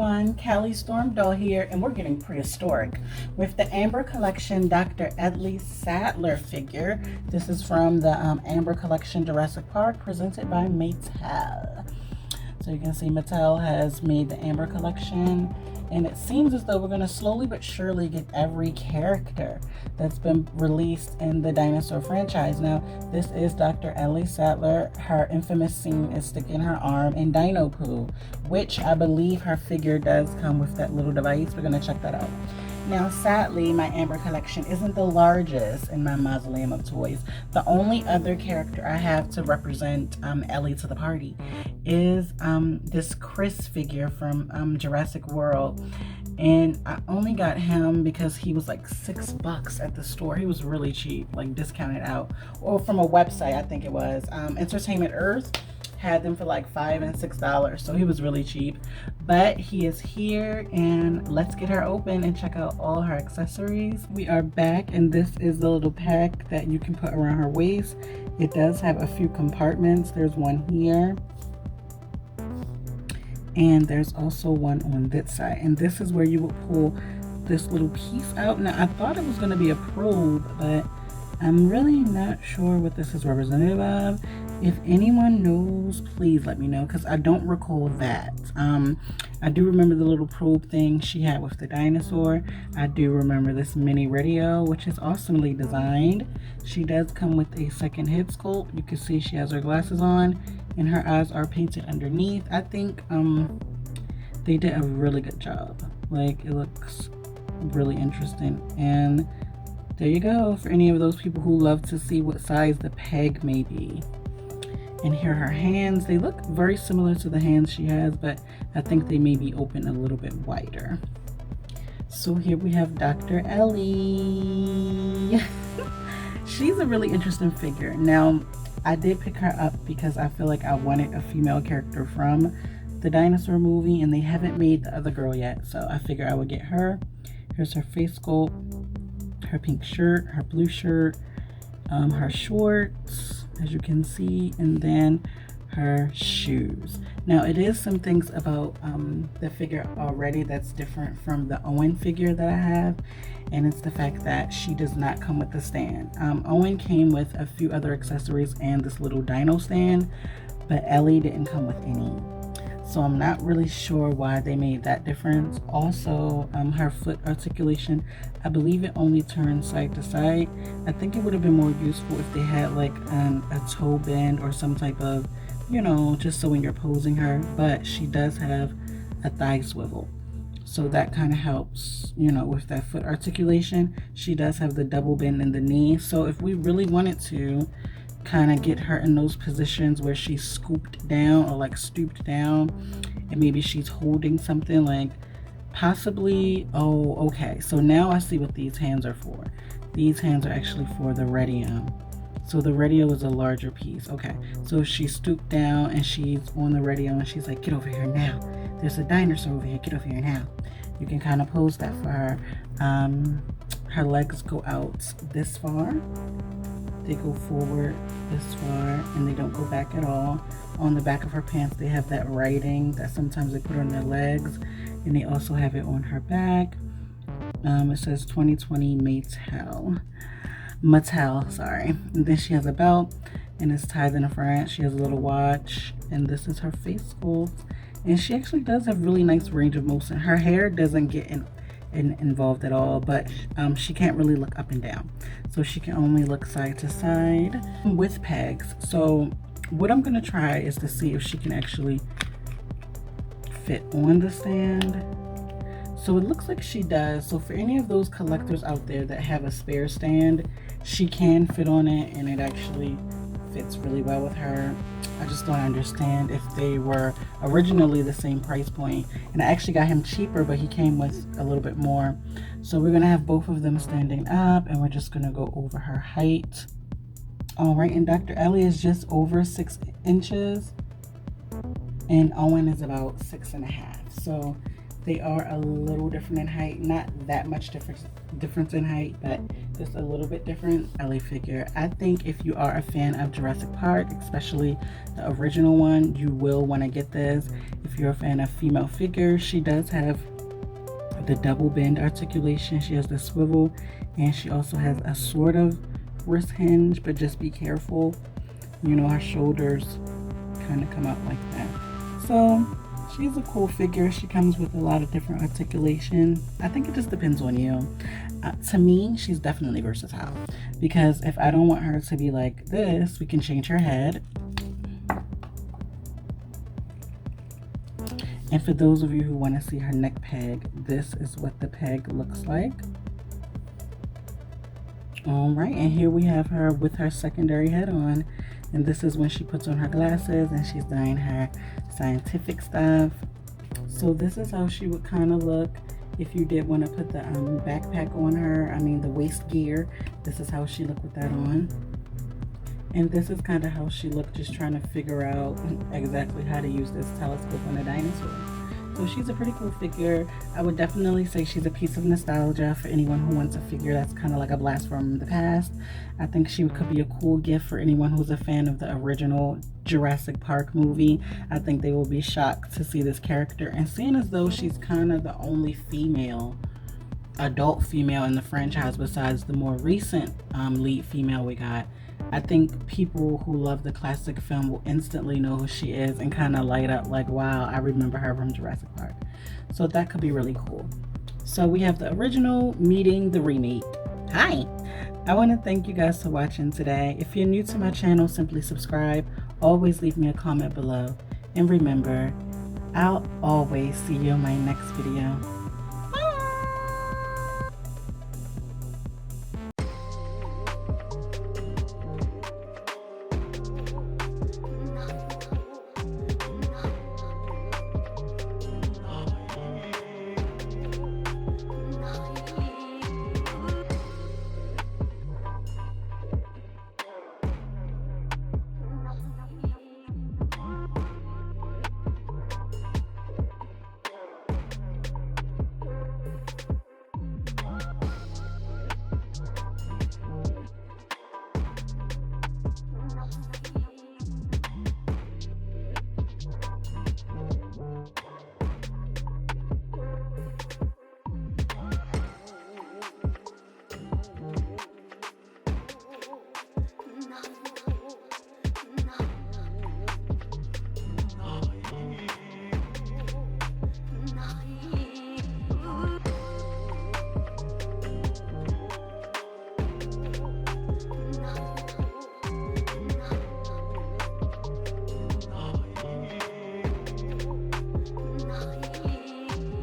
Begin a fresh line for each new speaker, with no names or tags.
everyone, Callie Storm Doll here, and we're getting prehistoric with the Amber Collection Dr. Ellie Sattler figure. This is from the Amber Collection Jurassic Park, presented by Mattel. So you can see Mattel has made the Amber Collection, and it seems as though we're going to slowly but surely get every character that's been released in the dinosaur franchise. Now, this is Dr. Ellie Sattler. Her infamous scene is sticking her arm in dino poo, which I believe her figure does come with that little device. We're going to check that out. Now, sadly, my Amber Collection isn't the largest in my mausoleum of toys. The only other character I have to represent Ellie to the party is this Chris figure from Jurassic World. And I only got him because he was like $6 at the store. He was really cheap, like discounted out. Or from a website, I think it was. Entertainment Earth had them for like $5 and $6, so he was really cheap. But he is here, and let's get her open and check out all her accessories. We are back, and this is the little pack that you can put around her waist. It does have a few compartments. There's one here, and there's also one on this side, and this is where you would pull this little piece out. Now, I thought it was going to be a probe, but I'm really not sure what this is representative of. If anyone knows, please let me know, because I don't recall that. I do remember the little probe thing she had with the dinosaur. I do remember this mini radio, which is awesomely designed. She does come with a second head sculpt. You can see she has her glasses on, and her eyes are painted underneath. I think they did a really good job. Like, it looks really interesting. And there you go, for any of those people who love to see what size the peg may be. And here are her hands. They look very similar to the hands she has, but I think they may be open a little bit wider. So here we have Dr. Ellie. She's a really interesting figure. Now, I did pick her up because I feel like I wanted a female character from the dinosaur movie, and they haven't made the other girl yet, so I figured I would get her. Here's her face sculpt, her pink shirt, her blue shirt, her shorts, as you can see, and then her shoes. Now, it is some things about the figure already that's different from the Owen figure that I have, and it's the fact that she does not come with the stand. Owen came with a few other accessories and this little dino stand, but Ellie didn't come with any. So I'm not really sure why they made that difference. Also, her foot articulation, I believe it only turns side to side. I think it would have been more useful if they had like a toe bend or some type of, you know, just so when you're posing her. But she does have a thigh swivel, so that kind of helps, you know, with that foot articulation. She does have the double bend in the knee, so if we really wanted to kind of get her in those positions where she's scooped down or like stooped down, and maybe she's holding something, like possibly, oh, okay, so now I see what these hands are for. These hands are actually for the radio. So the radio is a larger piece. Okay, so if she's stooped down and she's on the radio and she's like, get over here now, there's a dinosaur over here, get over here now, you can kind of pose that for her. Her legs go out this far, they go forward this far, and they don't go back at all. On the back of her pants, they have that writing that sometimes they put on their legs, and they also have it on her back. It says 2020 Mattel, sorry. And then she has a belt, and it's tied in the front. She has a little watch, and this is her face sculpt. And she actually does have really nice range of motion. Her hair doesn't get involved at all, but she can't really look up and down, so she can only look side to side with pegs. So what I'm gonna try is to see if she can actually fit on the stand. So it looks like she does. So for any of those collectors out there that have a spare stand, she can fit on it, and it actually fits really well with her. I just don't understand if they were originally the same price point. And I actually got him cheaper, but he came with a little bit more. So we're gonna have both of them standing up, and we're just gonna go over her height. All right, and Dr. Ellie is just over 6 inches, and Owen is about 6.5. So they are a little different in height, not that much difference in height, but just a little bit different. Ellie figure. I think if you are a fan of Jurassic Park, especially the original one, you will want to get this. If you're a fan of female figures, she does have the double bend articulation. She has the swivel, and she also has a sort of wrist hinge, but just be careful. You know, her shoulders kind of come out like that. So she's a cool figure. She comes with a lot of different articulation. I think it just depends on you. To me, she's definitely versatile, because if I don't want her to be like this, we can change her head. And for those of you who want to see her neck peg, this is what the peg looks like. All right, and here we have her with her secondary head on, and this is when she puts on her glasses and she's doing her scientific stuff. So this is how she would kind of look if you did want to put the backpack on her. I mean the waist gear. This is how she looked with that on. And this is kind of how she looked, just trying to figure out exactly how to use this telescope on a dinosaur. So she's a pretty cool figure. I would definitely say she's a piece of nostalgia for anyone who wants a figure that's kind of like a blast from the past. I think she could be a cool gift for anyone who's a fan of the original Jurassic Park movie. I think they will be shocked to see this character. And seeing as though she's kind of the only female, adult female in the franchise besides the more recent lead female we got, I think people who love the classic film will instantly know who she is and kind of light up like, wow, I remember her from Jurassic Park. So that could be really cool. So we have the original meeting the remake. Hi! I want to thank you guys for watching today. If you're new to my channel, simply subscribe. Always leave me a comment below. And remember, I'll always see you in my next video.